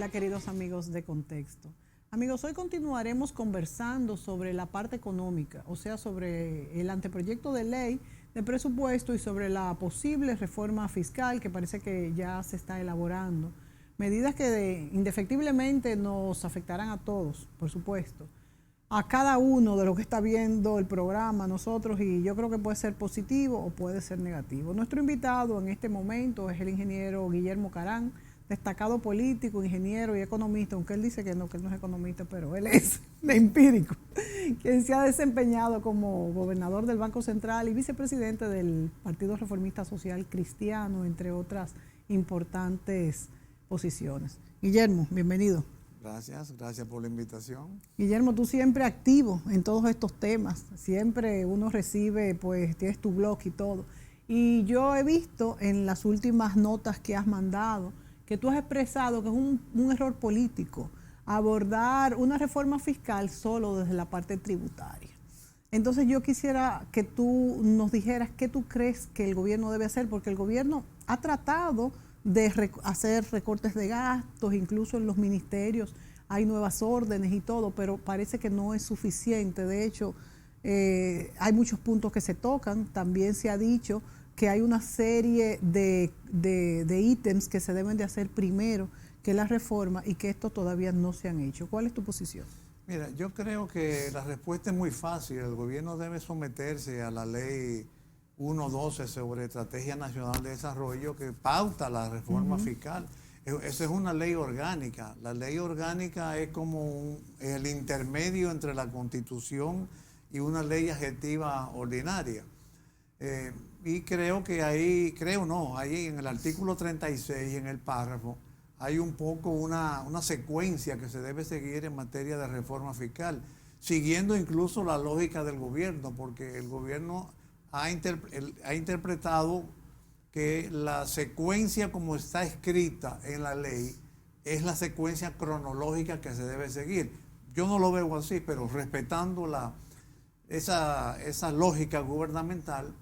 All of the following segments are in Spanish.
Hola queridos amigos de Contexto. Amigos, hoy continuaremos conversando sobre la parte económica, o sea, sobre el anteproyecto de ley de presupuesto y sobre la posible reforma fiscal que parece que ya se está elaborando. Medidas que indefectiblemente nos afectarán a todos, por supuesto, a cada uno de los que está viendo el programa, nosotros, y yo creo que puede ser positivo o puede ser negativo. Nuestro invitado en este momento es el ingeniero Guillermo Carán, destacado político, ingeniero y economista, aunque él dice que no es economista, pero él es de empírico, quien se ha desempeñado como gobernador del Banco Central y vicepresidente del Partido Reformista Social Cristiano, entre otras importantes posiciones. Guillermo, bienvenido. Gracias por la invitación. Guillermo, tú siempre activo en todos estos temas, siempre uno recibe, pues tienes tu blog y todo. Y yo he visto en las últimas notas que has mandado que tú has expresado que es un error político abordar una reforma fiscal solo desde la parte tributaria. Entonces yo quisiera que tú nos dijeras qué tú crees que el gobierno debe hacer, porque el gobierno ha tratado de hacer recortes de gastos, incluso en los ministerios hay nuevas órdenes y todo, pero parece que no es suficiente. De hecho, hay muchos puntos que se tocan. También se ha dicho que hay una serie de ítems que se deben de hacer primero que la reforma y que estos todavía no se han hecho. ¿Cuál es tu posición? Mira, yo creo que la respuesta es muy fácil. El gobierno debe someterse a la ley 1.12 sobre Estrategia Nacional de Desarrollo que pauta la reforma fiscal. Esa es una ley orgánica. La ley orgánica es como el intermedio entre la Constitución y una ley adjetiva ordinaria. Y creo que ahí en el artículo 36, en el párrafo, hay un poco una secuencia que se debe seguir en materia de reforma fiscal, siguiendo incluso la lógica del gobierno, porque el gobierno ha interpretado que la secuencia como está escrita en la ley es la secuencia cronológica que se debe seguir. Yo no lo veo así, pero respetando esa lógica gubernamental.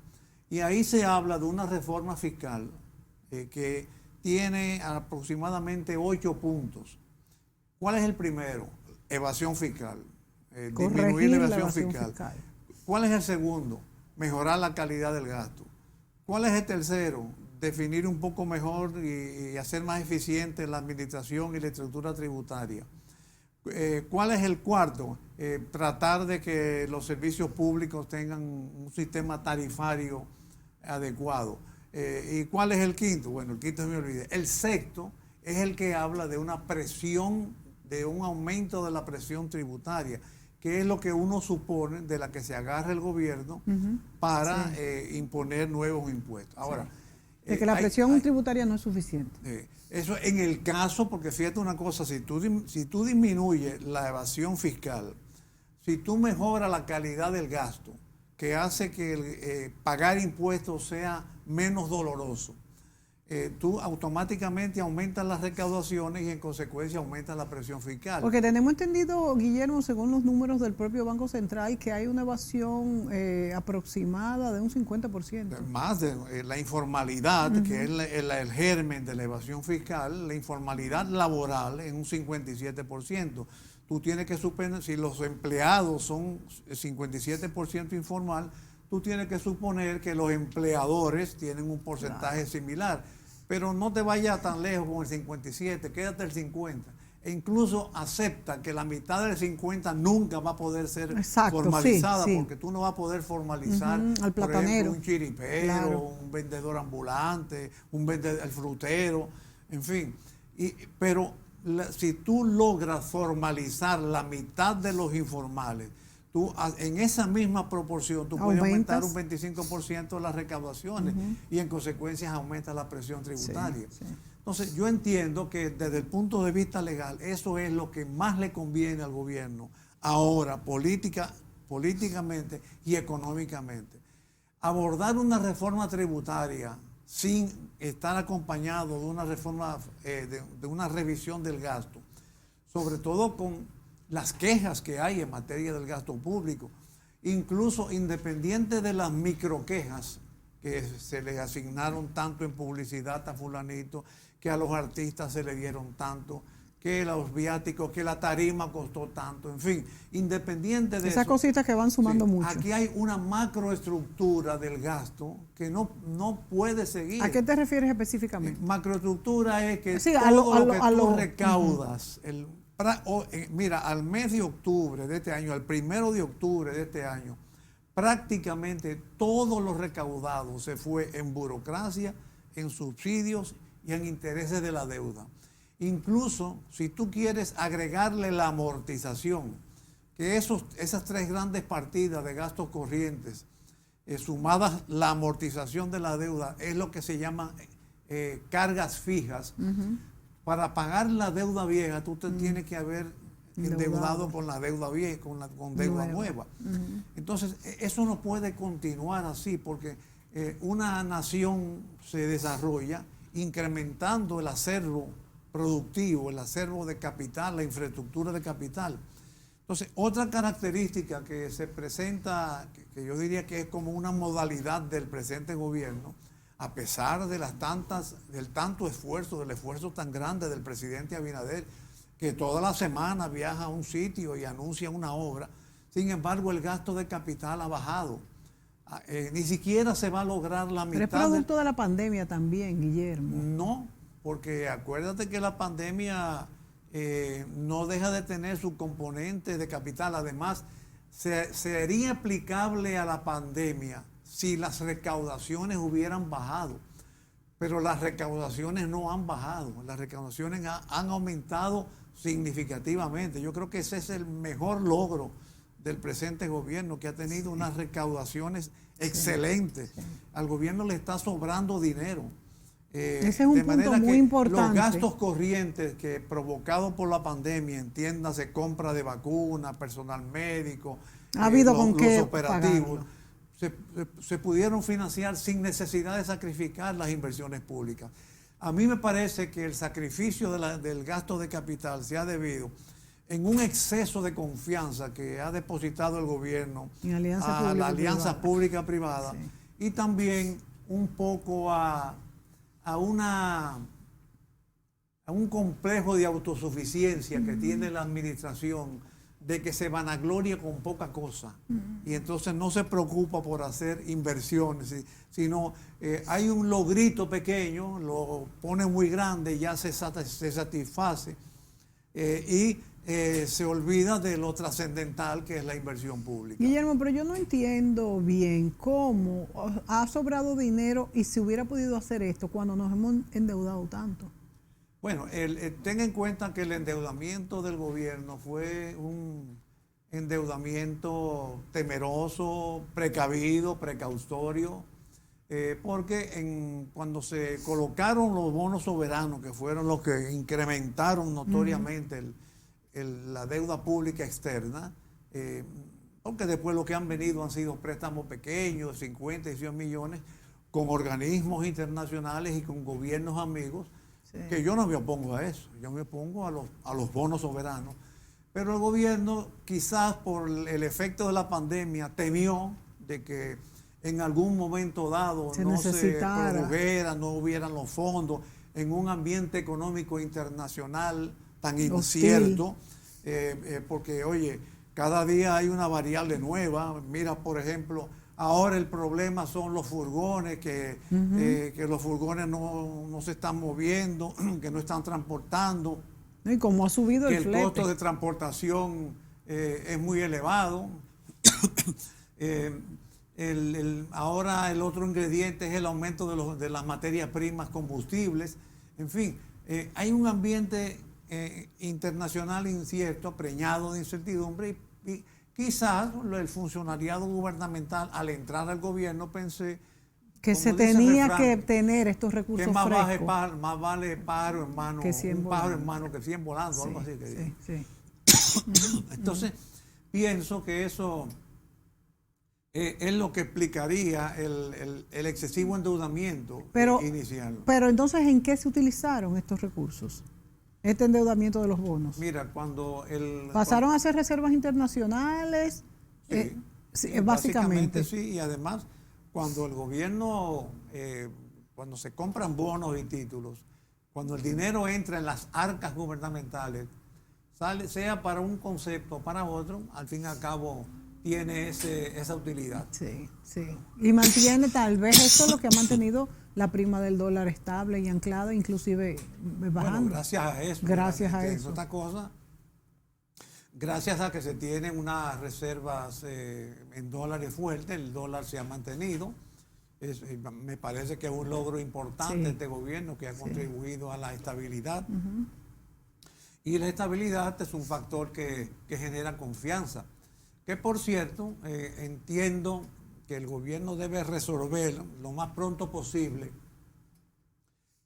Y ahí se habla de una reforma fiscal que tiene aproximadamente 8 puntos. ¿Cuál es el primero? Evasión fiscal. Disminuir la evasión fiscal. ¿Cuál es el segundo? Mejorar la calidad del gasto. ¿Cuál es el tercero? Definir un poco mejor y hacer más eficiente la administración y la estructura tributaria. ¿Cuál es el cuarto? Tratar de que los servicios públicos tengan un sistema tarifario adecuado. ¿Y cuál es el quinto? Bueno, el quinto se me olvidé. El sexto es el que habla de una presión, de un aumento de la presión tributaria, que es lo que uno supone de la que se agarra el gobierno para imponer nuevos impuestos. Ahora, de que la presión tributaria no es suficiente. Eso en el caso, porque fíjate una cosa, si tú disminuyes la evasión fiscal, si tú mejoras la calidad del gasto, que hace que pagar impuestos sea menos doloroso, tú automáticamente aumentas las recaudaciones y en consecuencia aumentas la presión fiscal. Porque tenemos entendido, Guillermo, según los números del propio Banco Central, que hay una evasión aproximada de un 50%. Más de la informalidad, que es el germen de la evasión fiscal, la informalidad laboral en un 57%. Tú tienes que suponer, si los empleados son 57% informal, tú tienes que suponer que los empleadores tienen un porcentaje similar. Pero no te vayas tan lejos con el 57, quédate el 50. E incluso acepta que la mitad del 50 nunca va a poder ser formalizada, porque tú no vas a poder formalizar, al por platanero, ejemplo, un chiripero, un vendedor ambulante, el frutero, en fin. Pero si tú logras formalizar la mitad de los informales, tú en esa misma proporción tú puedes aumentar un 25% las recaudaciones y en consecuencia aumenta la presión tributaria. Entonces yo entiendo que desde el punto de vista legal eso es lo que más le conviene al gobierno ahora, políticamente y económicamente. Abordar una reforma tributaria sin estar acompañado de una reforma, de una revisión del gasto, sobre todo con las quejas que hay en materia del gasto público, incluso independiente de las microquejas que se les asignaron tanto en publicidad a fulanito, que a los artistas se le dieron tanto, que los viáticos, que la tarima costó tanto, en fin, independiente de esas eso, cositas que van sumando sí, mucho. aquí hay una macroestructura del gasto que no puede seguir. ¿A qué te refieres específicamente? Macroestructura es que Sí, todo lo que tú recaudas, mira, al mes de octubre de este año, al 1 de octubre de este año, prácticamente todo lo recaudado se fue en burocracia, en subsidios y en intereses de la deuda. Incluso si tú quieres agregarle la amortización, que esas tres grandes partidas de gastos corrientes, sumadas la amortización de la deuda, es lo que se llama cargas fijas. Para pagar la deuda vieja, tú te tienes que haber endeudado con la deuda vieja, con deuda nueva. Entonces, eso no puede continuar así, porque una nación se desarrolla incrementando el acervo productivo, el acervo de capital, la infraestructura de capital. Entonces, otra característica que se presenta, que yo diría que es como una modalidad del presente gobierno, a pesar de del tanto esfuerzo, del esfuerzo tan grande del presidente Abinader, que toda la semana viaja a un sitio y anuncia una obra, sin embargo el gasto de capital ha bajado. Ni siquiera se va a lograr la mitad. Pero es producto de la pandemia también, Guillermo. No, porque acuérdate que la pandemia no deja de tener su componente de capital. Además, sería aplicable a la pandemia si las recaudaciones hubieran bajado. Pero las recaudaciones no han bajado. Las recaudaciones han aumentado significativamente. Yo creo que ese es el mejor logro del presente gobierno, que ha tenido unas recaudaciones excelentes. Al gobierno le está sobrando dinero. Ese es un punto muy importante. Los gastos corrientes que provocados por la pandemia, entiéndase, compra de vacunas, personal médico, ha habido con los operativos, se pudieron financiar sin necesidad de sacrificar las inversiones públicas. A mí me parece que el sacrificio del gasto de capital se ha debido en un exceso de confianza que ha depositado el gobierno a la alianza pública-privada, sí, y también un poco a un complejo de autosuficiencia que tiene la administración, de que se vanagloria con poca cosa y entonces no se preocupa por hacer inversiones, sino hay un logrito pequeño, lo pone muy grande y ya se satisface y se olvida de lo trascendental que es la inversión pública. Guillermo, pero yo no entiendo bien cómo ha sobrado dinero y se hubiera podido hacer esto cuando nos hemos endeudado tanto. Bueno, ten en cuenta que el endeudamiento del gobierno fue un endeudamiento temeroso, precavido, precautorio, porque cuando se colocaron los bonos soberanos, que fueron los que incrementaron notoriamente la deuda pública externa, porque después lo que han venido han sido préstamos pequeños, 50 y 100 millones, con organismos internacionales y con gobiernos amigos, que yo no me opongo a eso, yo me opongo a los bonos soberanos, pero el gobierno quizás por el efecto de la pandemia temió de que en algún momento dado no se produjera, no hubieran los fondos en un ambiente económico internacional tan incierto, porque oye, cada día hay una variable nueva. Mira, por ejemplo, ahora el problema son los furgones, que los furgones no se están moviendo, que no están transportando. Y como ha subido el flete. El costo de transportación es muy elevado. Ahora el otro ingrediente es el aumento de las materias primas combustibles. En fin, hay un ambiente internacional incierto, preñado de incertidumbre y quizás el funcionariado gubernamental, al entrar al gobierno, pensé que se tenía que tener estos recursos que frescos. más vale pájaro en mano, un pájaro en mano que 100 volando, algo así que digo. Entonces, pienso que eso es lo que explicaría el excesivo endeudamiento inicial. Pero entonces, ¿en qué se utilizaron estos recursos? Este endeudamiento de los bonos. Mira, pasaron a ser reservas internacionales, básicamente. Sí, y además, cuando el gobierno, cuando se compran bonos y títulos, cuando el dinero entra en las arcas gubernamentales, sale, sea para un concepto o para otro, al fin y al cabo tiene esa utilidad. Sí, sí. Y mantiene, tal vez eso es lo que ha mantenido la prima del dólar estable y anclada, inclusive bajando. Bueno, gracias a eso. Gracias a eso. Otra cosa, gracias a que se tienen unas reservas en dólares fuertes, el dólar se ha mantenido. Me parece que es un logro importante este gobierno que ha contribuido a la estabilidad. Y la estabilidad es un factor que genera confianza. Que por cierto, entiendo que el gobierno debe resolver lo más pronto posible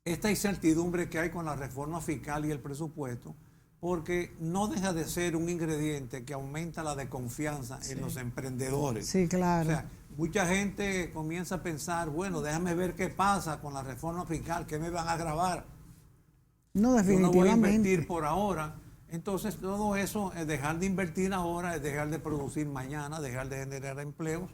esta incertidumbre que hay con la reforma fiscal y el presupuesto, porque no deja de ser un ingrediente que aumenta la desconfianza en los emprendedores. Sí, claro. O sea, mucha gente comienza a pensar, bueno, déjame ver qué pasa con la reforma fiscal, qué me van a grabar. No, definitivamente. Yo no voy a invertir por ahora. Entonces, todo eso es dejar de invertir ahora, es dejar de producir mañana, dejar de generar empleos,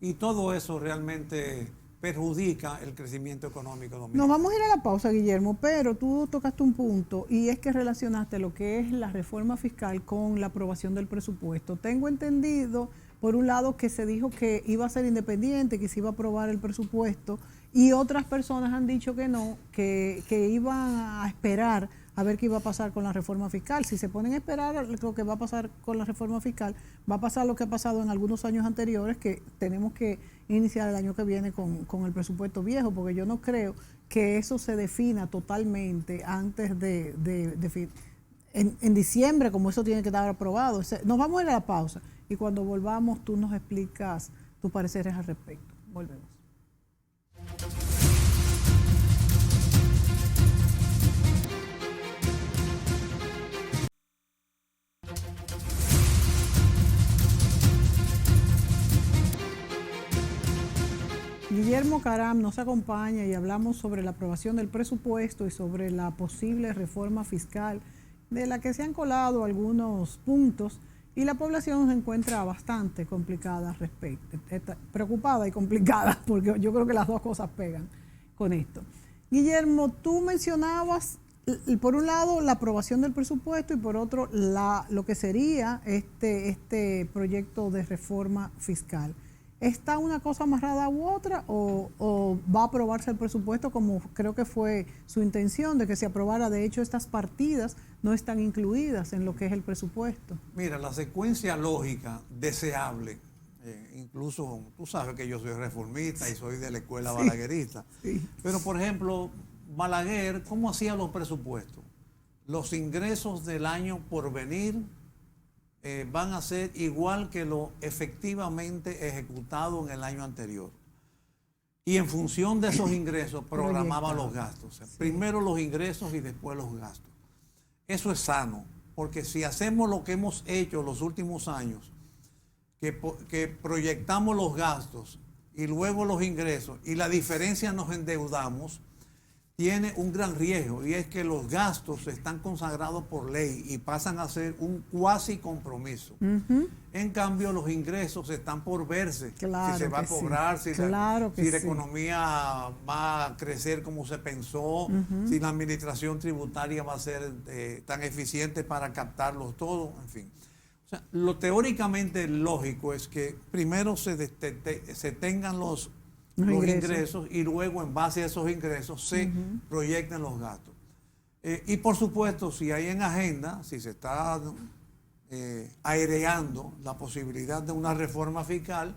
y todo eso realmente perjudica el crecimiento económico dominicano. Nos vamos a ir a la pausa, Guillermo, pero tú tocaste un punto y es que relacionaste lo que es la reforma fiscal con la aprobación del presupuesto. Tengo entendido, por un lado, que se dijo que iba a ser independiente, que se iba a aprobar el presupuesto, y otras personas han dicho que no, que iban a esperar a ver qué iba a pasar con la reforma fiscal. Si se ponen a esperar lo que va a pasar con la reforma fiscal, va a pasar lo que ha pasado en algunos años anteriores, que tenemos que iniciar el año que viene con el presupuesto viejo, porque yo no creo que eso se defina totalmente antes en diciembre, como eso tiene que estar aprobado. Nos vamos a ir a la pausa y cuando volvamos tú nos explicas tus pareceres al respecto. Volvemos. Guillermo Caram nos acompaña y hablamos sobre la aprobación del presupuesto y sobre la posible reforma fiscal de la que se han colado algunos puntos y la población se encuentra bastante complicada al respecto, preocupada y complicada, porque yo creo que las dos cosas pegan con esto. Guillermo, tú mencionabas por un lado la aprobación del presupuesto y por otro lo que sería este proyecto de reforma fiscal. ¿Está una cosa amarrada u otra o va a aprobarse el presupuesto como creo que fue su intención de que se aprobara? De hecho, estas partidas no están incluidas en lo que es el presupuesto. Mira, la secuencia lógica deseable, incluso tú sabes que yo soy reformista y soy de la escuela balaguerista, pero por ejemplo, Balaguer, ¿cómo hacía los presupuestos? Los ingresos del año por venir van a ser igual que lo efectivamente ejecutado en el año anterior. Y en función de esos ingresos programaba los gastos. O sea, primero los ingresos y después los gastos. Eso es sano, porque si hacemos lo que hemos hecho los últimos años, que proyectamos los gastos y luego los ingresos y la diferencia nos endeudamos, tiene un gran riesgo, y es que los gastos están consagrados por ley y pasan a ser un cuasi compromiso. En cambio, los ingresos están por verse, claro, si se va a cobrar, si la economía va a crecer como se pensó, si la administración tributaria va a ser tan eficiente para captarlos todos, en fin. O sea, lo teóricamente lógico es que primero se tengan los ingresos y luego en base a esos ingresos se proyecten los gastos. Y por supuesto, si hay en agenda, si se está aireando la posibilidad de una reforma fiscal,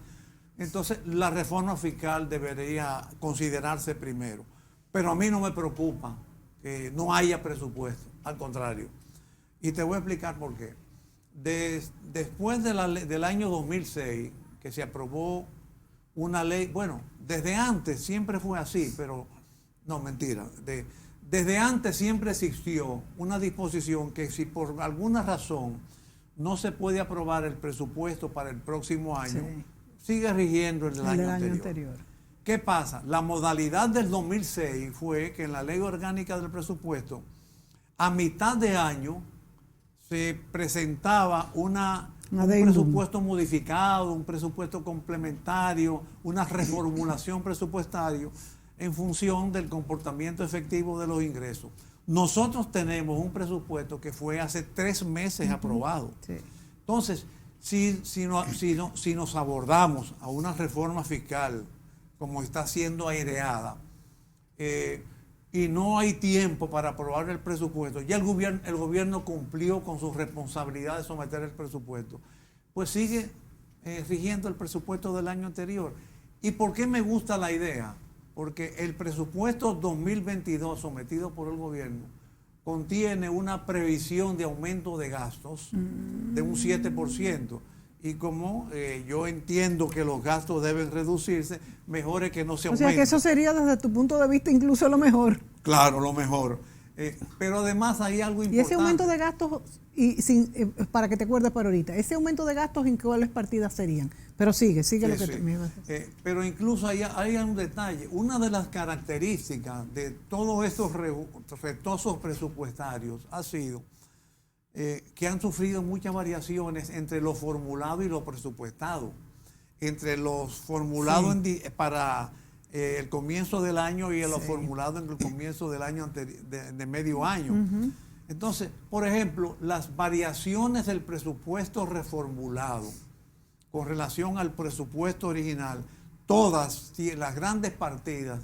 entonces la reforma fiscal debería considerarse primero. Pero a mí no me preocupa que no haya presupuesto, al contrario. Y te voy a explicar por qué. Después del año 2006, que se aprobó una ley, bueno, desde antes siempre fue así, pero no, mentira. Desde antes siempre existió una disposición que si por alguna razón no se puede aprobar el presupuesto para el próximo año, sigue rigiendo el año anterior. ¿Qué pasa? La modalidad del 2006 fue que en la ley orgánica del presupuesto, a mitad de año, se presentaba un presupuesto modificado, un presupuesto complementario, una reformulación presupuestaria en función del comportamiento efectivo de los ingresos. Nosotros tenemos un presupuesto que fue hace 3 meses aprobado. Sí. Entonces, si nos abordamos a una reforma fiscal como está siendo aireada, y no hay tiempo para aprobar el presupuesto, ya el gobierno cumplió con su responsabilidad de someter el presupuesto, pues sigue rigiendo el presupuesto del año anterior. ¿Y por qué me gusta la idea? Porque el presupuesto 2022 sometido por el gobierno contiene una previsión de aumento de gastos de un 7%. Y como yo entiendo que los gastos deben reducirse, mejor es que no se aumenten. O sea que eso sería desde tu punto de vista incluso lo mejor. Claro, lo mejor. Pero además hay algo importante. Y ese aumento de gastos, para que te acuerdes para ahorita, ese aumento de gastos, ¿en cuáles partidas serían? Pero sigue lo que te ibas a decir. Pero incluso hay un detalle. Una de las características de todos estos retosos presupuestarios ha sido que han sufrido muchas variaciones entre lo formulado y lo presupuestado. Entre los formulados para el comienzo del año y lo formulado en el comienzo del año de medio año. Entonces, por ejemplo, las variaciones del presupuesto reformulado con relación al presupuesto original, todas, las grandes partidas,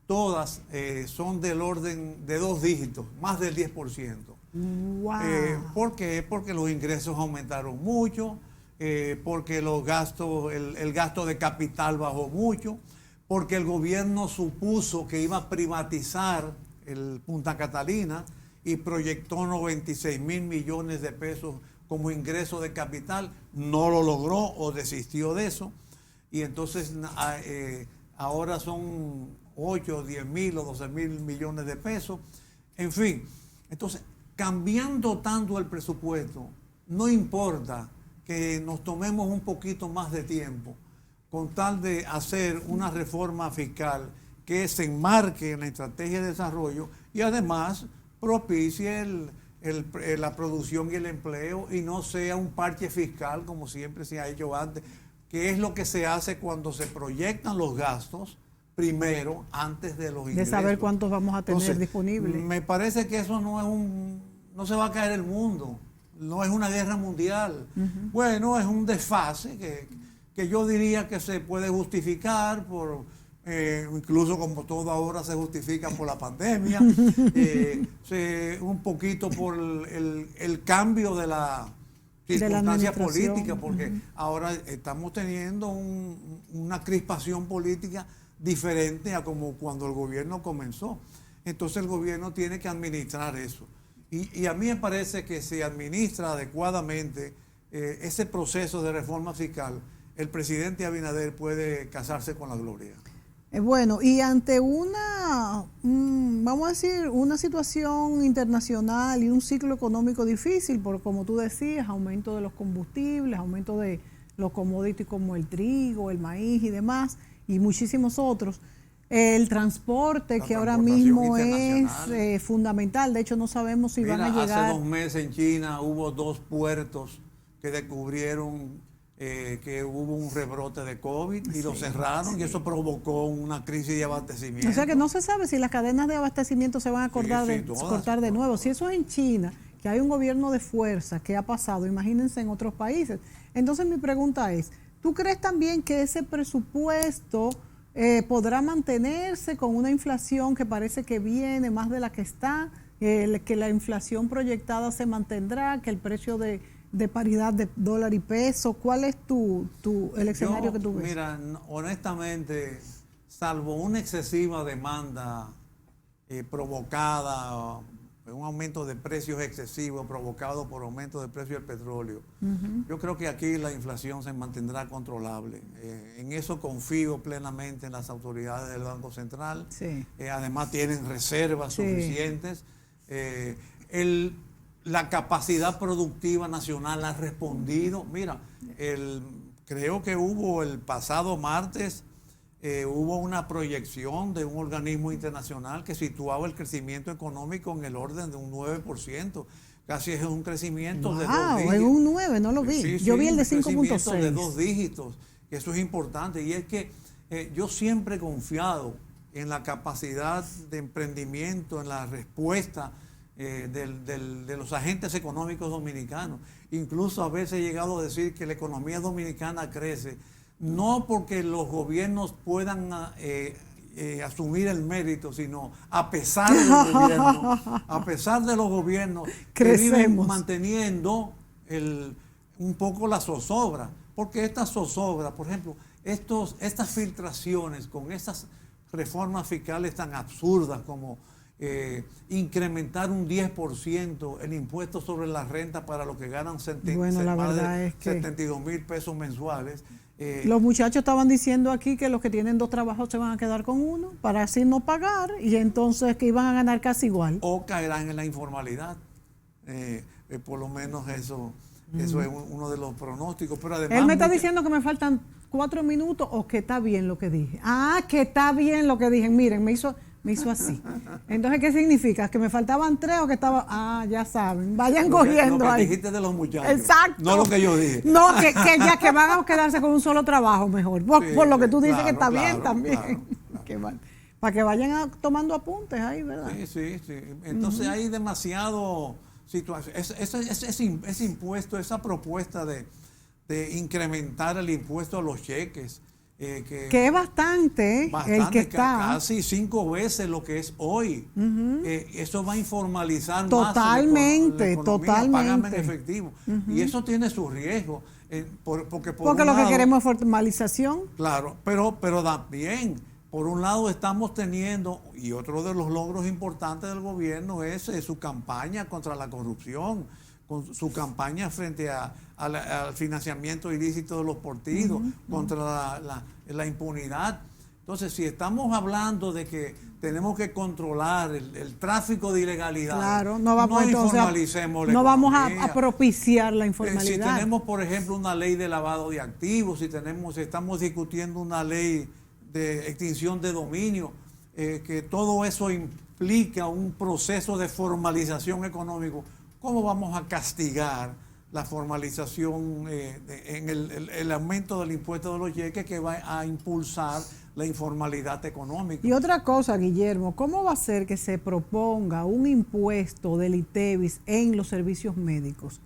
todas son del orden de 2 dígitos, más del 10%. Wow. ¿Por qué? Porque los ingresos aumentaron mucho, porque los gastos, el gasto de capital bajó mucho, porque el gobierno supuso que iba a privatizar el Punta Catalina y proyectó 96,000 millones de pesos como ingreso de capital, no lo logró o desistió de eso, y entonces ahora son 8, 10,000 o 12,000 millones de pesos. En fin, entonces, cambiando tanto el presupuesto, no importa que nos tomemos un poquito más de tiempo con tal de hacer una reforma fiscal que se enmarque en la estrategia de desarrollo y además propicie la producción y el empleo y no sea un parche fiscal como siempre se ha hecho antes, que es lo que se hace cuando se proyectan los gastos primero antes de los ingresos. De saber cuántos vamos a tener disponibles. Me parece que eso no se va a caer el mundo, no es una guerra mundial. Bueno, es un desfase que yo diría que se puede justificar por incluso como todo ahora se justifica por la pandemia, un poquito por el cambio de la circunstancia política, porque ahora estamos teniendo una crispación política diferente a como cuando el gobierno comenzó. Entonces el gobierno tiene que administrar eso. Y a mí me parece que si administra adecuadamente ese proceso de reforma fiscal, el presidente Abinader puede casarse con la gloria. Bueno, y ante vamos a decir, una situación internacional y un ciclo económico difícil, por como tú decías, aumento de los combustibles, aumento de los commodities como el trigo, el maíz y demás, y muchísimos otros. El transporte, que ahora mismo es fundamental. De hecho, no sabemos si van a llegar. Hace 2 meses en China hubo 2 puertos que descubrieron que hubo un rebrote de COVID y lo cerraron y eso provocó una crisis de abastecimiento. O sea que no se sabe si las cadenas de abastecimiento se van a cortar de nuevo. Si eso es en China, que hay un gobierno de fuerza que ha pasado, imagínense en otros países. Entonces mi pregunta es, ¿tú crees también que ese presupuesto podrá mantenerse con una inflación que parece que viene más de la que está, que la inflación proyectada se mantendrá, que el precio de paridad de dólar y peso? ¿Cuál es el escenario que tú ves? Mira, honestamente, salvo una excesiva demanda provocada, un aumento de precios excesivos provocado por aumento de precio del petróleo, yo creo que aquí la inflación se mantendrá controlable. En eso confío plenamente en las autoridades del Banco Central. Sí. Además tienen reservas suficientes. La capacidad productiva nacional ha respondido. Mira, creo que hubo el pasado martes, hubo una proyección de un organismo internacional que situaba el crecimiento económico en el orden de un 9%. Casi es un crecimiento de 2 dígitos. Es un 9, no lo vi. Yo vi el de 5.6. Crecimiento de 2 dígitos. Eso es importante. Y es que yo siempre he confiado en la capacidad de emprendimiento, en la respuesta de los agentes económicos dominicanos. Incluso a veces he llegado a decir que la economía dominicana crece, no porque los gobiernos puedan asumir el mérito, sino a pesar de los gobiernos, a pesar de los gobiernos que viven manteniendo un poco la zozobra, porque esta zozobra, por ejemplo, estas filtraciones con estas reformas fiscales tan absurdas como incrementar un 10% el impuesto sobre la renta para los que ganan más de 72,000 pesos mensuales. Los muchachos estaban diciendo aquí que los que tienen 2 trabajos se van a quedar con uno para así no pagar, y entonces que iban a ganar casi igual. O caerán en la informalidad. Por lo menos eso es uno de los pronósticos. Pero además, él me está diciendo que me faltan 4 minutos o que está bien lo que dije. Que está bien lo que dije. Miren, me hizo así. Entonces, ¿qué significa? ¿Que me faltaban 3 o que estaba...? Ya saben, vayan cogiendo lo que ahí. Dijiste de los muchachos. Exacto. No lo que yo dije. No, que ya que van a quedarse con un solo trabajo mejor. Por lo que tú dices, que está bien también. Claro. Para que vayan tomando apuntes ahí, ¿verdad? Sí. Entonces hay demasiado situación. Ese impuesto, esa propuesta de incrementar el impuesto a los cheques, que es bastante el que está. Casi 5 veces lo que es hoy. Eso va a informalizar totalmente, más totalmente. Págame en efectivo. Y eso tiene su riesgo. Porque lo que queremos es formalización. Claro, pero también, por un lado estamos teniendo, y otro de los logros importantes del gobierno es su campaña contra la corrupción, con su campaña frente al financiamiento ilícito de los partidos, contra la impunidad. Entonces, si estamos hablando de que tenemos que controlar el tráfico de ilegalidad, claro, no informalicemos la no vamos economía. A propiciar la informalidad. Si tenemos, por ejemplo, una ley de lavado de activos, si estamos discutiendo una ley de extinción de dominio, que todo eso implica un proceso de formalización económico, ¿cómo vamos a castigar la formalización en el aumento del impuesto de los cheques que va a impulsar la informalidad económica? Y otra cosa, Guillermo, ¿cómo va a ser que se proponga un impuesto del ITEVIS en los servicios médicos?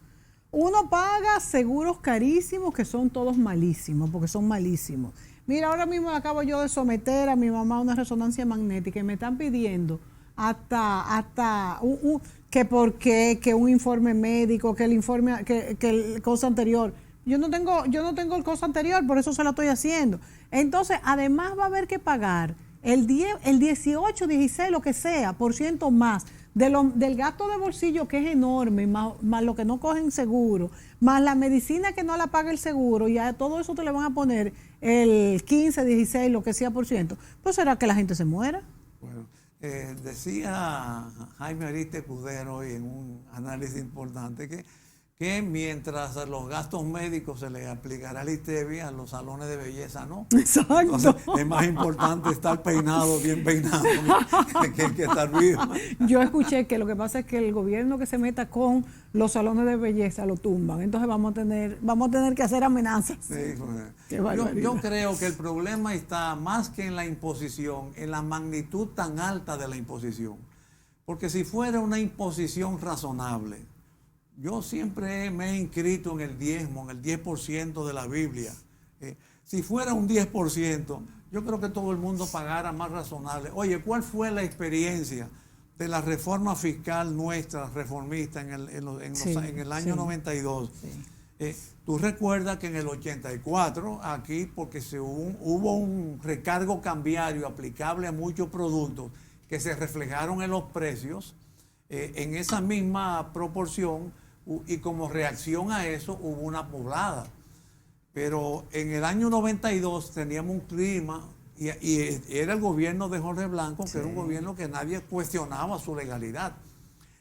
Uno paga seguros carísimos que son todos malísimos, porque son malísimos. Mira, ahora mismo acabo yo de someter a mi mamá a una resonancia magnética y me están pidiendo hasta que un informe médico, que el cosa anterior. Yo no tengo el cosa anterior, por eso se lo estoy haciendo. Entonces, además va a haber que pagar el 18, 16, lo que sea, por ciento más del gasto de bolsillo, que es enorme, más lo que no cogen seguro, más la medicina que no la paga el seguro, y a todo eso te le van a poner el 15, 16, lo que sea por ciento. Pues será que la gente se muera. Bueno, decía Jaime Ariste Escudero hoy en un análisis importante que mientras a los gastos médicos se les aplicará el ITEVIS, a los salones de belleza no. Exacto. Entonces, es más importante estar peinado, bien peinado, que estar vivo. Yo escuché que lo que pasa es que el gobierno que se meta con los salones de belleza lo tumban. Entonces vamos a tener que hacer amenazas. Sí, yo creo que el problema está más que en la imposición, en la magnitud tan alta de la imposición. Porque si fuera una imposición razonable, yo siempre me he inscrito en el diezmo, en el 10% de la Biblia. Si fuera un 10%, yo creo que todo el mundo pagara más razonable. Oye, ¿cuál fue la experiencia de la reforma fiscal nuestra, reformista, en el año 92? Sí. Tú recuerdas que en el 84, aquí, porque hubo un recargo cambiario aplicable a muchos productos que se reflejaron en los precios, en esa misma proporción, y como reacción a eso hubo una poblada. Pero en el año 92 teníamos un clima, y era el gobierno de Jorge Blanco, que era un gobierno que nadie cuestionaba su legalidad.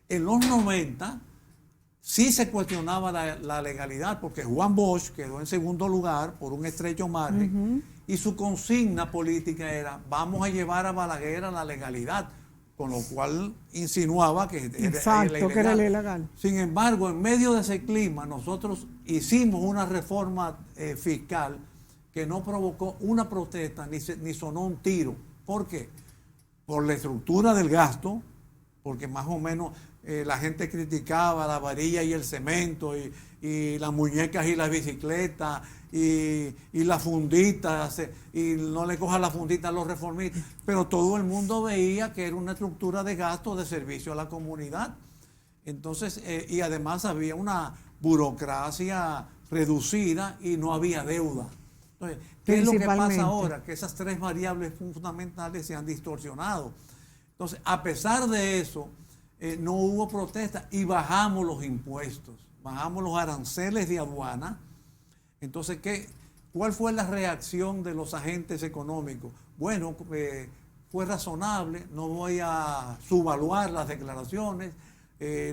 En los 90 sí se cuestionaba la legalidad, porque Juan Bosch quedó en segundo lugar por un estrecho margen, y su consigna política era: vamos a llevar a Balaguer a la legalidad, con lo cual insinuaba que era ilegal. Sin embargo, en medio de ese clima, nosotros hicimos una reforma fiscal que no provocó una protesta ni sonó un tiro. ¿Por qué? por la estructura del gasto, porque más o menos la gente criticaba la varilla y el cemento y las muñecas y las bicicletas y las funditas, y no le coja la fundita a los reformistas, pero todo el mundo veía que era una estructura de gasto de servicio a la comunidad. Entonces, y además había una burocracia reducida y no había deuda. Entonces, ¿qué es lo que pasa ahora? Que esas tres variables fundamentales se han distorsionado. Entonces, a pesar de eso, no hubo protesta y bajamos los impuestos, bajamos los aranceles de aduana. Entonces, ¿cuál fue la reacción de los agentes económicos? Bueno, fue razonable, no voy a subvaluar las declaraciones,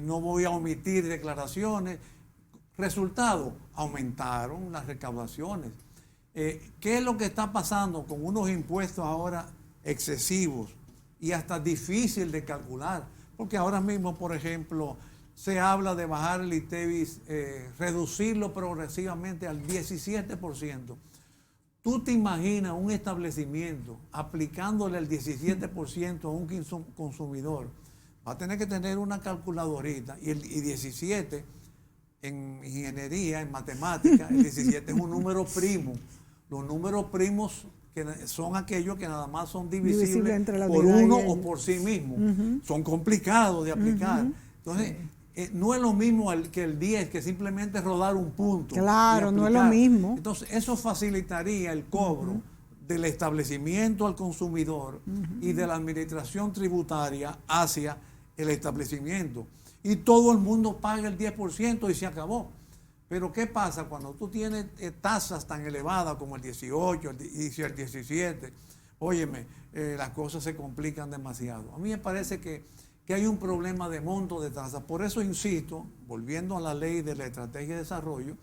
no voy a omitir declaraciones. Resultado, aumentaron las recaudaciones. ¿Qué es lo que está pasando con unos impuestos ahora excesivos y hasta difícil de calcular? Porque ahora mismo, por ejemplo, se habla de bajar el ITEVIS, reducirlo progresivamente al 17%. ¿Tú te imaginas un establecimiento aplicándole el 17% a un consumidor? Va a tener que tener una calculadorita y 17 en ingeniería, en matemáticas, el 17 es un número primo. Los números primos que son aquellos que nada más son divisibles entre por uno o por sí mismos. Son complicados de aplicar. Entonces, no es lo mismo que el 10, que simplemente rodar un punto. Claro, no es lo mismo. Entonces, eso facilitaría el cobro del establecimiento al consumidor y de la administración tributaria hacia el establecimiento. Y todo el mundo paga el 10% y se acabó. Pero ¿qué pasa cuando tú tienes tasas tan elevadas como el 18 y el 17? Óyeme, las cosas se complican demasiado. A mí me parece que hay un problema de monto de tasas. Por eso insisto, volviendo a la ley de la estrategia de desarrollo,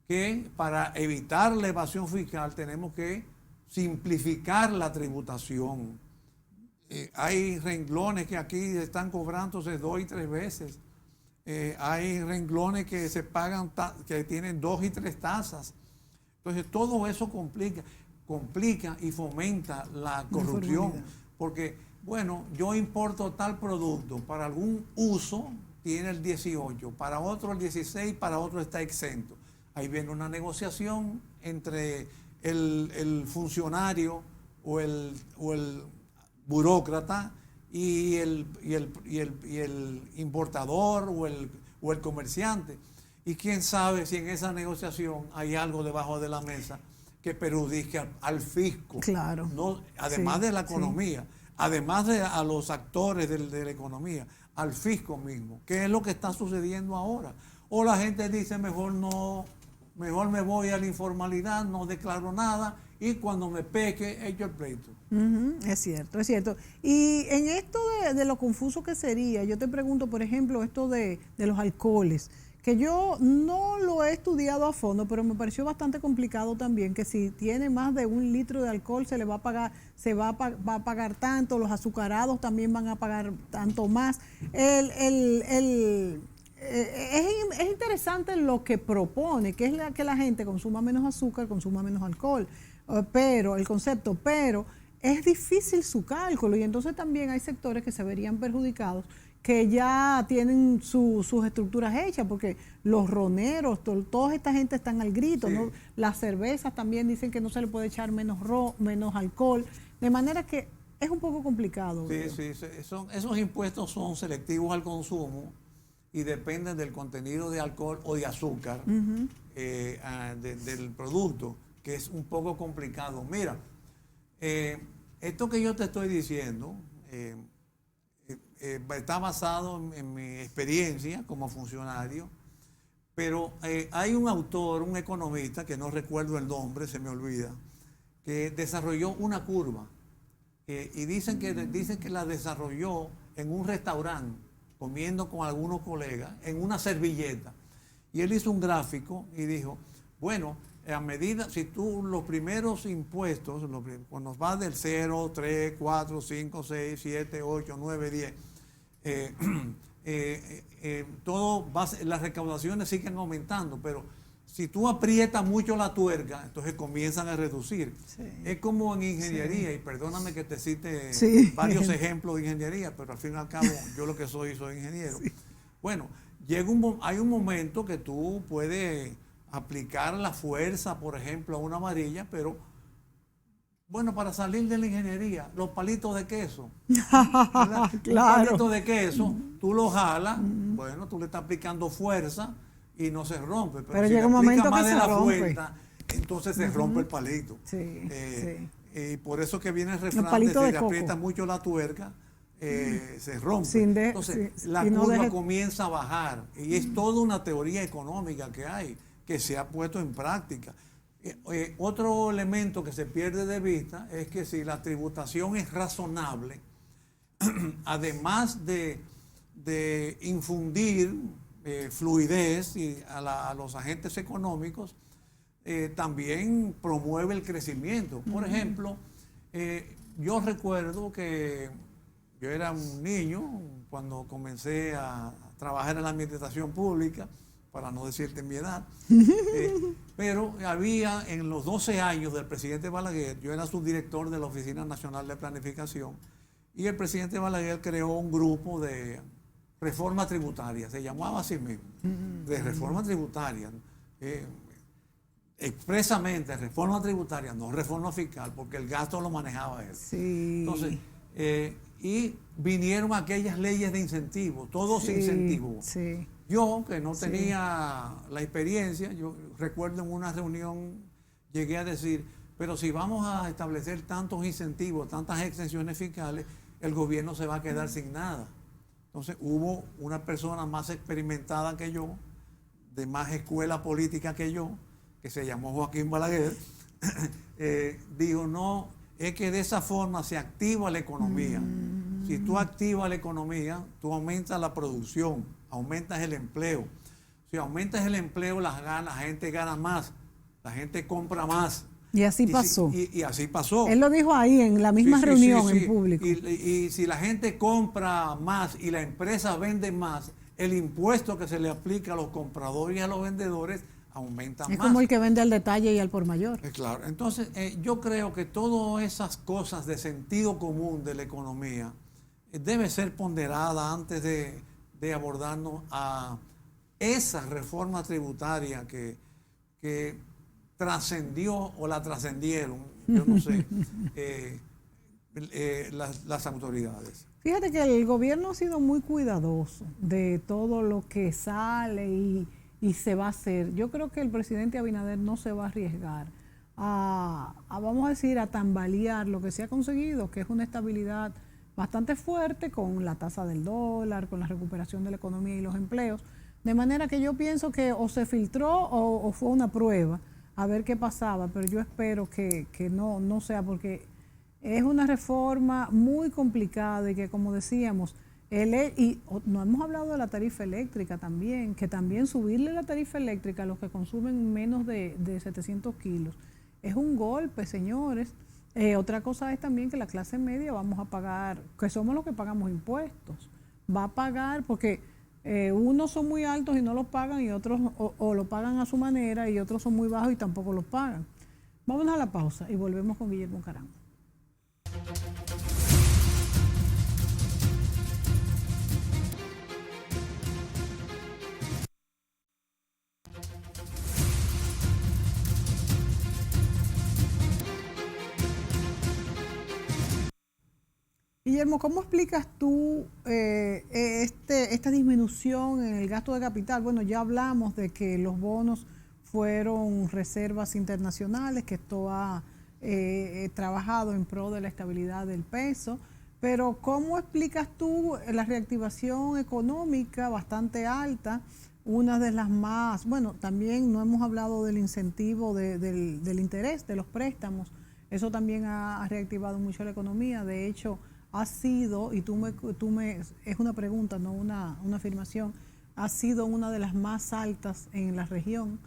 que para evitar la evasión fiscal tenemos que simplificar la tributación. Hay renglones que aquí están cobrándose 2 y 3 veces. Hay renglones que se pagan, que tienen 2 y 3 tasas. Entonces todo eso complica y fomenta la corrupción. Porque, bueno, yo importo tal producto, para algún uso tiene el 18, para otro el 16, para otro está exento. Ahí viene una negociación entre el funcionario o el burócrata y el importador o el comerciante. Y quién sabe si en esa negociación hay algo debajo de la mesa que perjudique al fisco. Claro. ¿No? Además de la economía, además de a los actores de la economía, al fisco mismo. ¿Qué es lo que está sucediendo ahora? O la gente dice, mejor me voy a la informalidad, no declaro nada, y cuando me peque, echo el pleito. Es cierto, es cierto. Y en esto de lo confuso que sería, yo te pregunto, por ejemplo, esto de los alcoholes, que yo no lo he estudiado a fondo, pero me pareció bastante complicado también, que si tiene más de 1 litro de alcohol se le va a pagar, va a pagar tanto, los azucarados también van a pagar tanto más. Es interesante lo que propone, que es que la gente consuma menos azúcar, consuma menos alcohol, pero el concepto, pero es difícil su cálculo y entonces también hay sectores que se verían perjudicados que ya tienen sus estructuras hechas, porque los roneros, toda esta gente están al grito, sí. ¿No? Las cervezas también dicen que no se le puede echar menos alcohol, de manera que es un poco complicado. Sí, esos impuestos son selectivos al consumo y dependen del contenido de alcohol o de azúcar del producto, que es un poco complicado. Mira, esto que yo te estoy diciendo está basado en mi experiencia como funcionario, pero hay un autor, un economista, que no recuerdo el nombre, se me olvida, que desarrolló una curva y dicen que la desarrolló en un restaurante, comiendo con algunos colegas, en una servilleta. Y él hizo un gráfico y dijo, bueno, a medida, si tú los primeros impuestos, cuando vas del 0, 3, 4, 5, 6, 7, 8, 9, 10, las recaudaciones siguen aumentando, pero si tú aprietas mucho la tuerca, entonces comienzan a reducir. Sí. Es como en ingeniería, y perdóname que te cite varios ejemplos de ingeniería, pero al fin y al cabo yo lo que soy ingeniero. Sí. Bueno, hay un momento que tú puedes aplicar la fuerza, por ejemplo, a una varilla, pero bueno, para salir de la ingeniería, los palitos de queso. Claro. Un palito de queso, tú lo jalas, bueno, tú le estás aplicando fuerza y no se rompe. Pero si llega un momento más que de se la rompe. Fuerza, entonces se rompe el palito. Sí, y por eso que viene el refrán de si le aprieta mucho la tuerca, se rompe. Entonces la curva comienza a bajar. Y es toda una teoría económica que hay, que se ha puesto en práctica. Otro elemento que se pierde de vista es que si la tributación es razonable, además de infundir fluidez a los agentes económicos, también promueve el crecimiento. Por ejemplo, yo recuerdo que yo era un niño cuando comencé a trabajar en la administración pública, para no decirte mi edad, pero había en los 12 años del presidente Balaguer, yo era subdirector de la Oficina Nacional de Planificación, y el presidente Balaguer creó un grupo de reforma tributaria, se llamaba así mismo, de reforma tributaria, expresamente reforma tributaria, no reforma fiscal, porque el gasto lo manejaba él. Sí. Entonces, y vinieron aquellas leyes de incentivos, todo se incentivó. Sí. Yo, que no tenía la experiencia, yo recuerdo en una reunión, llegué a decir, pero si vamos a establecer tantos incentivos, tantas exenciones fiscales, el gobierno se va a quedar sin nada. Entonces hubo una persona más experimentada que yo, de más escuela política que yo, que se llamó Joaquín Balaguer, dijo, no, es que de esa forma se activa la economía. Si tú activas la economía, tú aumentas la producción, aumentas el empleo. Si aumentas el empleo, la gente gana más, la gente compra más. Y así pasó. Y así pasó. Él lo dijo ahí en la misma reunión en público. Y si la gente compra más y la empresa vende más, el impuesto que se le aplica a los compradores y a los vendedores aumenta más. Es como el que vende al detalle y al por mayor. Claro. Entonces, yo creo que todas esas cosas de sentido común de la economía debe ser ponderada antes de abordarnos a esa reforma tributaria que trascendió o la trascendieron, yo no sé, las autoridades. Fíjate que el gobierno ha sido muy cuidadoso de todo lo que sale y se va a hacer. Yo creo que el presidente Abinader no se va a arriesgar vamos a decir, a tambalear lo que se ha conseguido, que es una estabilidad bastante fuerte con la tasa del dólar, con la recuperación de la economía y los empleos. De manera que yo pienso que o se filtró o fue una prueba a ver qué pasaba, pero yo espero que no sea, porque es una reforma muy complicada y que, como decíamos, no hemos hablado de la tarifa eléctrica también, que también subirle la tarifa eléctrica a los que consumen menos de 700 kilos es un golpe, señores. Otra cosa es también que la clase media vamos a pagar, que somos los que pagamos impuestos, va a pagar porque unos son muy altos y no los pagan y otros o lo pagan a su manera y otros son muy bajos y tampoco los pagan. Vámonos a la pausa y volvemos con Guillermo Carango. Guillermo, ¿cómo explicas tú esta disminución en el gasto de capital? Bueno, ya hablamos de que los bonos fueron reservas internacionales, que esto ha trabajado en pro de la estabilidad del peso, pero ¿cómo explicas tú la reactivación económica bastante alta? Una de las más, bueno, también no hemos hablado del incentivo del interés de los préstamos, eso también ha reactivado mucho la economía. De hecho, ha sido, y es una pregunta, no una afirmación, ha sido una de las más altas en la región.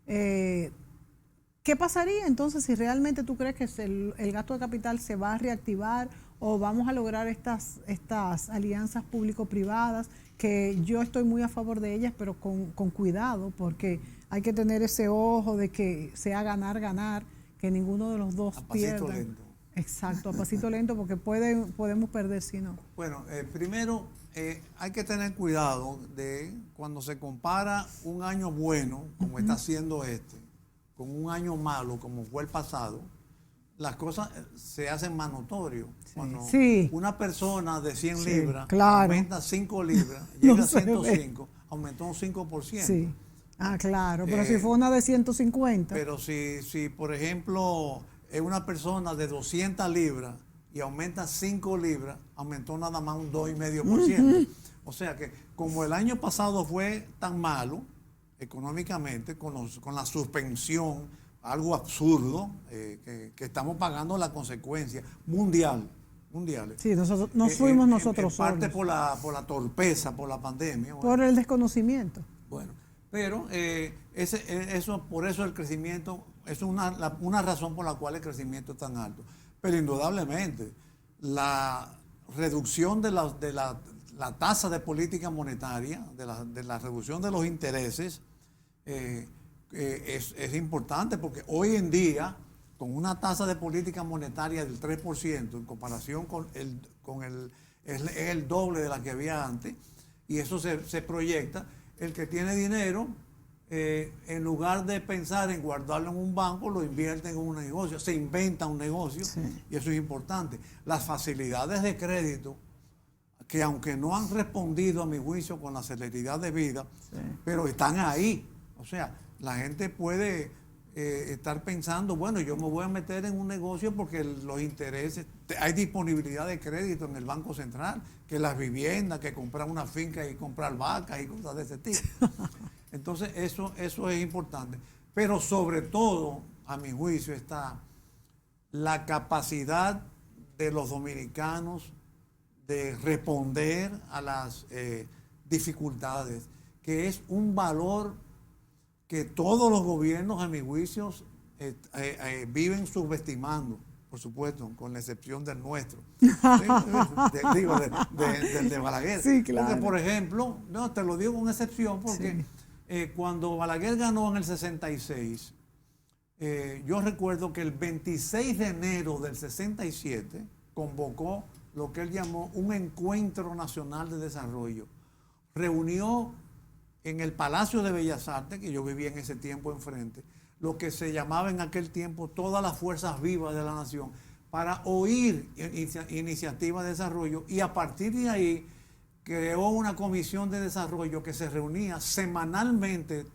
¿Qué pasaría entonces si realmente tú crees que el gasto de capital se va a reactivar o vamos a lograr estas alianzas público-privadas, que yo estoy muy a favor de ellas, pero con cuidado, porque hay que tener ese ojo de que sea ganar, ganar, que ninguno de los dos pierda. Lento. Exacto, a pasito lento, porque podemos perder si no. Bueno, primero hay que tener cuidado de cuando se compara un año bueno, como está siendo este, con un año malo, como fue el pasado. Las cosas se hacen más notorias. Cuando una persona de 100 libras aumenta 5 libras, llega a 105, aumentó un 5%. Sí. Ah, claro, pero si fue una de 150. Pero si por ejemplo, es una persona de 200 libras y aumenta 5 libras, aumentó nada más un 2,5%. O sea que como el año pasado fue tan malo económicamente, con la suspensión, algo absurdo, que estamos pagando la consecuencia mundiales. Sí, fuimos nosotros en parte por la torpeza, por la pandemia. Por el desconocimiento. Bueno, pero por eso el crecimiento es una razón por la cual el crecimiento es tan alto. Pero indudablemente, la reducción de la tasa de política monetaria, de la reducción de los intereses, es importante, porque hoy en día, con una tasa de política monetaria del 3%, en comparación es el doble de la que había antes, y eso se proyecta, el que tiene dinero, en lugar de pensar en guardarlo en un banco, lo invierte en un negocio, se inventa un negocio, y eso es importante. Las facilidades de crédito, que aunque no han respondido a mi juicio con la celeridad debida, pero están ahí. O sea, la gente puede estar pensando, bueno, yo me voy a meter en un negocio porque los intereses, hay disponibilidad de crédito en el Banco Central, que las viviendas, que comprar una finca y comprar vacas y cosas de ese tipo. Entonces, eso es importante. Pero sobre todo, a mi juicio, está la capacidad de los dominicanos de responder a las dificultades, que es un valor que todos los gobiernos, a mis juicios, viven subestimando, por supuesto, con la excepción del nuestro. Digo, del de Balaguer. Sí, claro. Porque, por ejemplo, no, te lo digo con excepción, porque cuando Balaguer ganó en el 66, yo recuerdo que el 26 de enero del 67 convocó lo que él llamó un encuentro nacional de desarrollo. Reunió en el Palacio de Bellas Artes, que yo vivía en ese tiempo enfrente, lo que se llamaba en aquel tiempo todas las fuerzas vivas de la nación, para oír iniciativas de desarrollo, y a partir de ahí creó una comisión de desarrollo que se reunía semanalmente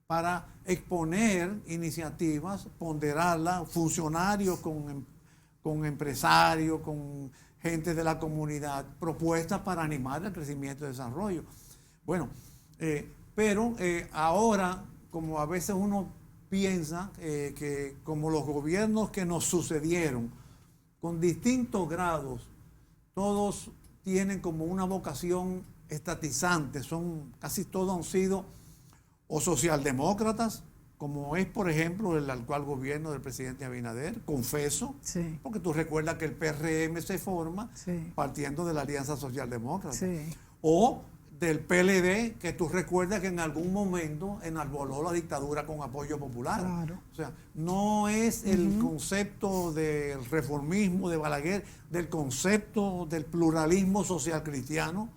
para exponer iniciativas, ponderarlas, funcionarios con empresarios, con gente de la comunidad, propuestas para animar el crecimiento y desarrollo. Bueno, pero ahora, como a veces uno piensa que como los gobiernos que nos sucedieron, con distintos grados, todos tienen como una vocación estatizante, casi todos han sido o socialdemócratas, como es, por ejemplo, el actual gobierno del presidente Abinader, confeso, porque tú recuerdas que el PRM se forma partiendo de la Alianza Socialdemócrata, o del PLD, que tú recuerdas que en algún momento enarboló la dictadura con apoyo popular. Claro. O sea, no es el concepto del reformismo de Balaguer, del concepto del pluralismo social cristiano,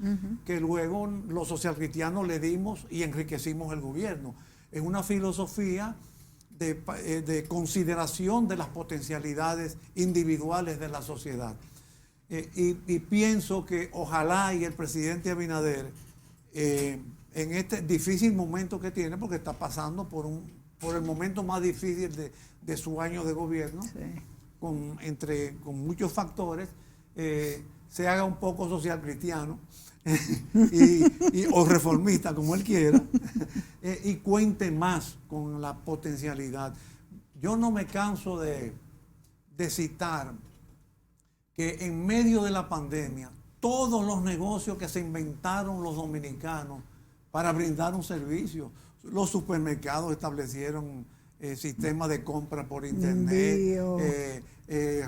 que luego los social cristianos le dimos y enriquecimos el gobierno. Es una filosofía de consideración de las potencialidades individuales de la sociedad. Y pienso que ojalá y el presidente Abinader, en este difícil momento que tiene, porque está pasando por el momento más difícil de su año de gobierno, con muchos factores, se haga un poco social cristiano o reformista, como él quiera, y cuente más con la potencialidad. Yo no me canso de citar que en medio de la pandemia, todos los negocios que se inventaron los dominicanos para brindar un servicio, los supermercados establecieron sistemas de compra por internet,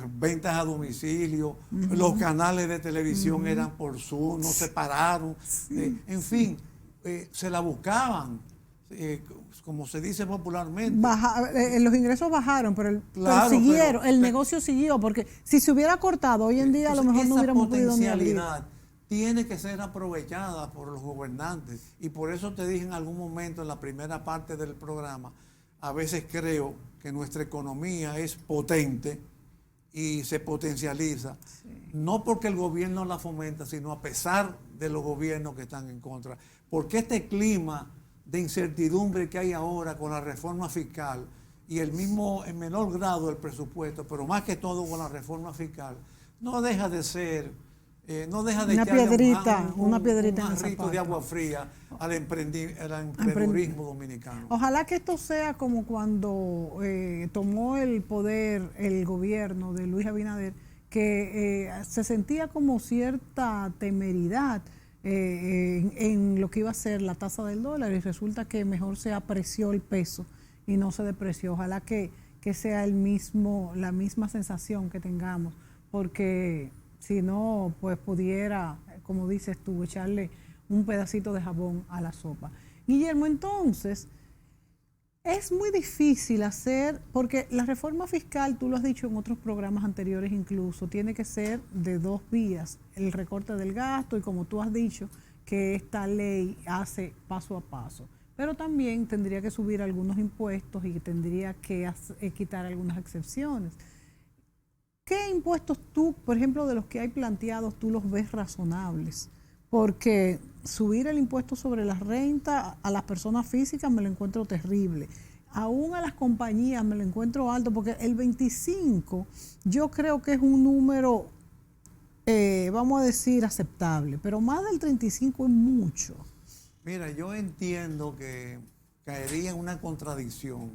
ventas a domicilio, los canales de televisión eran por Zoom, no se pararon, en fin, se la buscaban, como se dice popularmente. Los ingresos bajaron, pero, Claro, pero siguieron, pero- el negocio siguió, porque si se hubiera cortado hoy en día a lo Entonces, mejor no hubiéramos podido ni abrir. esa potencialidad tiene que ser aprovechada por los gobernantes. Y por eso te dije en algún momento en la primera parte del programa, a veces creo que nuestra economía es potente y se potencializa, no porque el gobierno la fomenta, sino a pesar de los gobiernos que están en contra. Porque este clima de incertidumbre que hay ahora con la reforma fiscal y el mismo, en menor grado el presupuesto, pero más que todo con la reforma fiscal, no deja de ser, no deja de Una echarle piedrita, una piedrita un en el jarrito zapato. de agua fría al emprendedurismo dominicano. Ojalá que esto sea como cuando tomó el poder el gobierno de Luis Abinader, que se sentía como cierta temeridad en lo que iba a ser la tasa del dólar, y resulta que mejor se apreció el peso y no se depreció. Ojalá que sea la misma sensación que tengamos, porque si no, pues pudiera, como dices tú, echarle un pedacito de jabón a la sopa. Guillermo, entonces, es muy difícil hacer, porque la reforma fiscal, tú lo has dicho en otros programas anteriores incluso, tiene que ser de dos vías, el recorte del gasto y, como tú has dicho, que esta ley hace paso a paso. Pero también tendría que subir algunos impuestos y tendría que quitar algunas excepciones. ¿Qué impuestos tú, por ejemplo, de los que hay planteados, tú los ves razonables? Porque subir el impuesto sobre la renta a las personas físicas me lo encuentro terrible. Aún a las compañías me lo encuentro alto, porque el 25 yo creo que es un número, vamos a decir, aceptable, pero más del 35 es mucho. Mira, yo entiendo que caería en una contradicción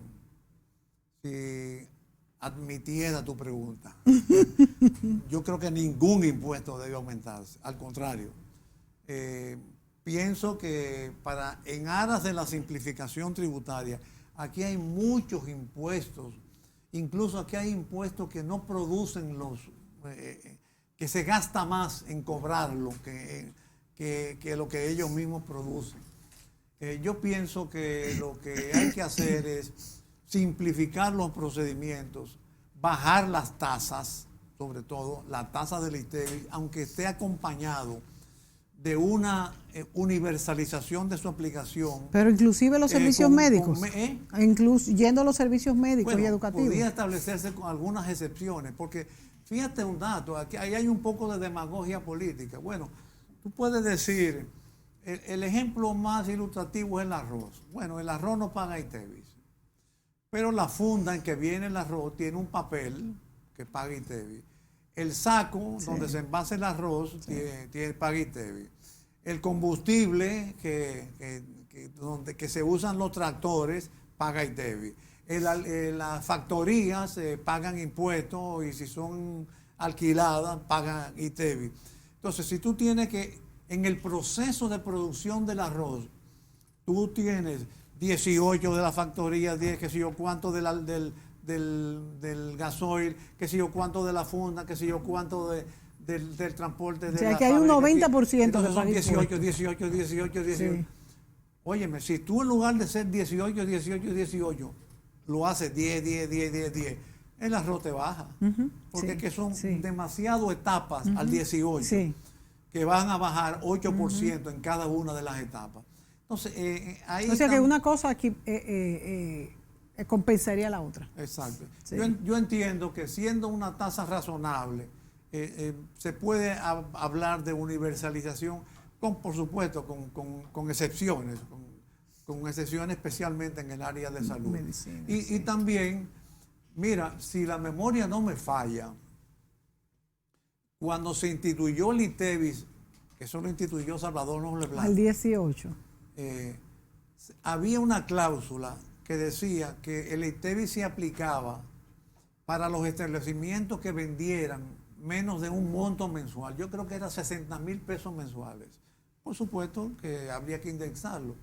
si admitiera tu pregunta. Yo creo que ningún impuesto debe aumentarse, al contrario. Pienso que en aras de la simplificación tributaria, aquí hay muchos impuestos, incluso aquí hay impuestos que no producen que se gasta más en cobrarlo que lo que ellos mismos producen. Yo pienso que lo que hay que hacer es simplificar los procedimientos, bajar las tasas, sobre todo la tasa del ITEVIS, aunque esté acompañado de una universalización de su aplicación. Pero inclusive los servicios médicos, incluyendo a los servicios médicos y educativos. Podría establecerse con algunas excepciones, porque fíjate un dato, aquí ahí hay un poco de demagogia política. Bueno, tú puedes decir, el ejemplo más ilustrativo es el arroz. Bueno, el arroz no paga ITEVIS, pero la funda en que viene el arroz tiene un papel que paga ITEVIS. El saco donde se envasa el arroz tiene paga ITEVIS. El combustible que se usan los tractores paga ITEVIS. Las factorías pagan impuestos y si son alquiladas pagan ITEVIS. Entonces, si tú tienes que, en el proceso de producción del arroz, tú tienes 18 de la factoría, 10, que sé yo cuánto del gasoil, que sé yo cuánto de la funda, que sé yo cuánto del transporte de la que hay un 90% entonces son de 18. Sí. Óyeme, si tú en lugar de ser 18, lo haces 10, el arroz te baja. Porque es que son demasiado etapas al 18 que van a bajar 8% en cada una de las etapas. Entonces, ahí o sea que una cosa aquí compensaría la otra. Exacto. Sí. Yo entiendo que siendo una tasa razonable, se puede hablar de universalización, por supuesto, con excepciones, con excepciones especialmente en el área de salud. Medicina, y también, mira, si la memoria no me falla, cuando se instituyó el ITEVIS, que eso lo instituyó Salvador Noble Blanco. Al 18. Había una cláusula que decía que el ITEVIS se aplicaba para los establecimientos que vendieran menos de un monto mensual. Yo creo que era 60,000 pesos mensuales. Por supuesto que habría que indexarlo.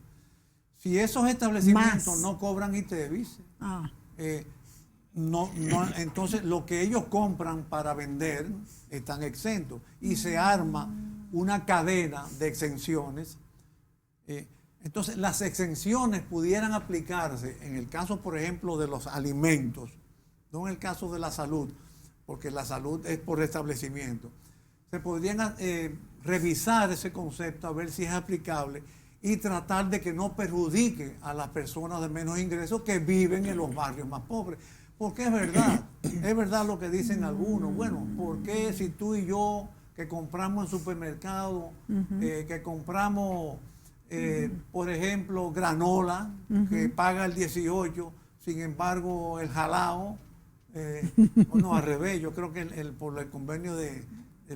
Si esos establecimientos no cobran ITEVIS, entonces lo que ellos compran para vender están exentos y se arma una cadena de exenciones. Entonces, las exenciones pudieran aplicarse en el caso, por ejemplo, de los alimentos, no en el caso de la salud, porque la salud es por establecimiento. Se podrían revisar ese concepto a ver si es aplicable y tratar de que no perjudique a las personas de menos ingresos que viven en los barrios más pobres. Porque es verdad lo que dicen algunos. Bueno, ¿por qué si tú y yo que compramos en supermercado, que compramos, por ejemplo, granola, que paga el 18, sin embargo el jalao, o no, al revés, yo creo que por el convenio del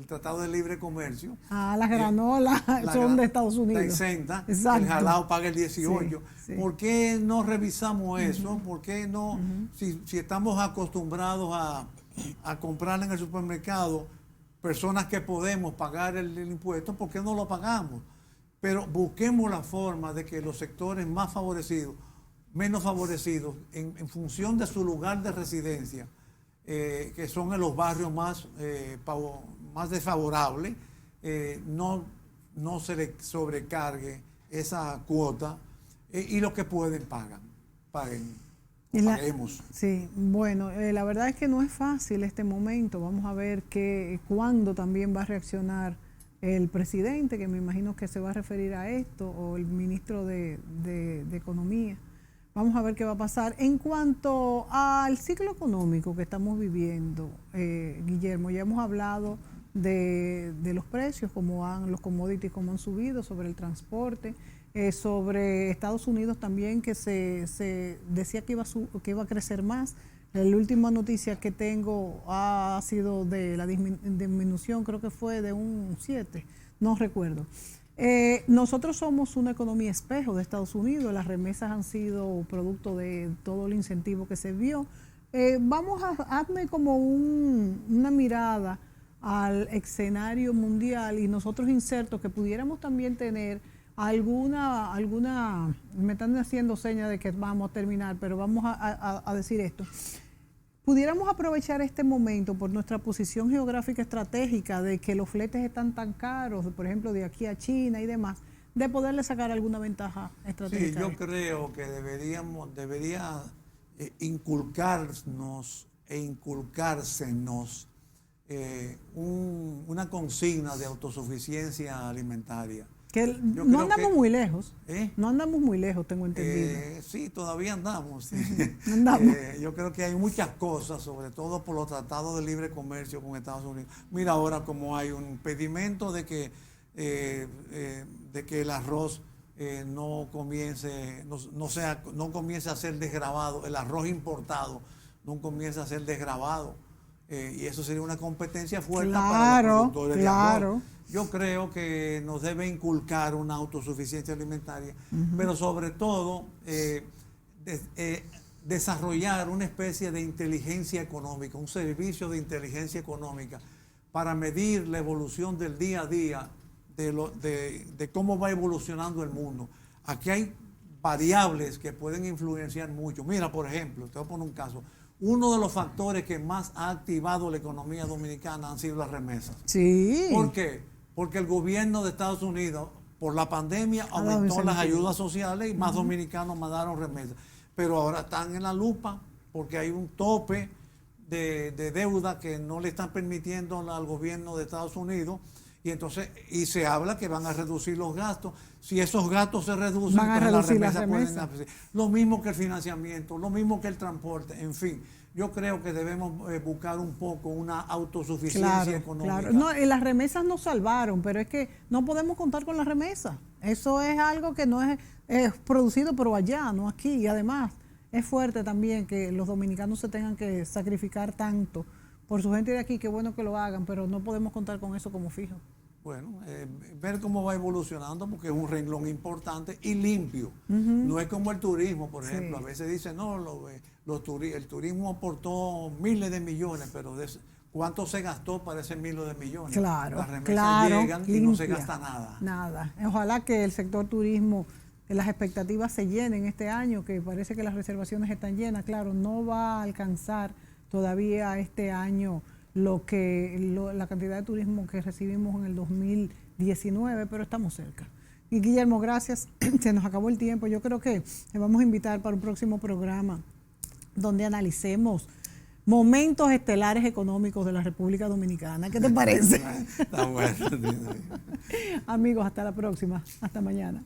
Tratado de Libre Comercio. Las granolas son de Estados Unidos. Está exenta, exacto. El jalao paga el 18. Sí. ¿Por qué no revisamos eso? ¿Por qué no, si estamos acostumbrados a comprar en el supermercado, personas que podemos pagar el impuesto, ¿por qué no lo pagamos? Pero busquemos la forma de que los sectores más favorecidos, menos favorecidos, en función de su lugar de residencia, que son en los barrios más desfavorables, no se le sobrecargue esa cuota y los que pueden paguemos. Sí, bueno, la verdad es que no es fácil este momento. Vamos a ver cuándo también va a reaccionar el presidente, que me imagino que se va a referir a esto, o el ministro de Economía. Vamos a ver qué va a pasar. En cuanto al ciclo económico que estamos viviendo, Guillermo, ya hemos hablado de los precios, los commodities como han subido, sobre el transporte, sobre Estados Unidos también, que se decía que iba a crecer más. La última noticia que tengo ha sido de la disminución, creo que fue de un 7, no recuerdo. Nosotros somos una economía espejo de Estados Unidos, las remesas han sido producto de todo el incentivo que se vio. Hazme como una mirada al escenario mundial y nosotros insertos que pudiéramos también tener alguna, me están haciendo señas de que vamos a terminar, pero vamos a decir esto. Pudiéramos aprovechar este momento por nuestra posición geográfica estratégica de que los fletes están tan caros, por ejemplo, de aquí a China y demás, de poderle sacar alguna ventaja estratégica. Sí, yo creo que debería inculcársenos una consigna de autosuficiencia alimentaria. No andamos muy lejos. No andamos muy lejos, tengo entendido. Sí, todavía andamos. Andamos. Yo creo que hay muchas cosas, sobre todo por los tratados de libre comercio con Estados Unidos. Mira ahora como hay un impedimento de que el arroz no comience a ser desgravado, el arroz importado no comience a ser desgravado. Y eso sería una competencia fuerte para los productores de arroz. Yo creo que nos debe inculcar una autosuficiencia alimentaria, pero sobre todo desarrollar una especie de inteligencia económica, un servicio de inteligencia económica para medir la evolución del día a día, de cómo va evolucionando el mundo. Aquí hay variables que pueden influenciar mucho. Mira, por ejemplo, te voy a poner un caso. Uno de los factores que más ha activado la economía dominicana han sido las remesas. Sí. ¿Por qué? Porque el gobierno de Estados Unidos, por la pandemia, aumentó las ayudas sociales y más dominicanos mandaron remesas. Pero ahora están en la lupa porque hay un tope de deuda que no le están permitiendo al gobierno de Estados Unidos. Y se habla que van a reducir los gastos. Si esos gastos se reducen, van a reducir las remesas. Lo mismo que el financiamiento, lo mismo que el transporte, en fin. Yo creo que debemos buscar un poco una autosuficiencia económica. Claro. No, las remesas nos salvaron, pero es que no podemos contar con las remesas. Eso es algo que no es producido pero allá, no aquí. Y además es fuerte también que los dominicanos se tengan que sacrificar tanto por su gente de aquí. Qué bueno que lo hagan, pero no podemos contar con eso como fijo. Bueno, ver cómo va evolucionando, porque es un renglón importante y limpio. No es como el turismo, por ejemplo. Sí. A veces dicen, no, el turismo aportó miles de millones, pero ¿cuánto se gastó para ese miles de millones? Claro, las remesas llegan y no se gasta nada. Nada. Ojalá que el sector turismo, las expectativas se llenen este año, que parece que las reservaciones están llenas. Claro, no va a alcanzar todavía este año la cantidad de turismo que recibimos en el 2019, pero estamos cerca. Y Guillermo, gracias. Se nos acabó el tiempo. Yo creo que te vamos a invitar para un próximo programa donde analicemos momentos estelares económicos de la República Dominicana. ¿Qué te parece? Está bueno. Amigos, hasta la próxima. Hasta mañana.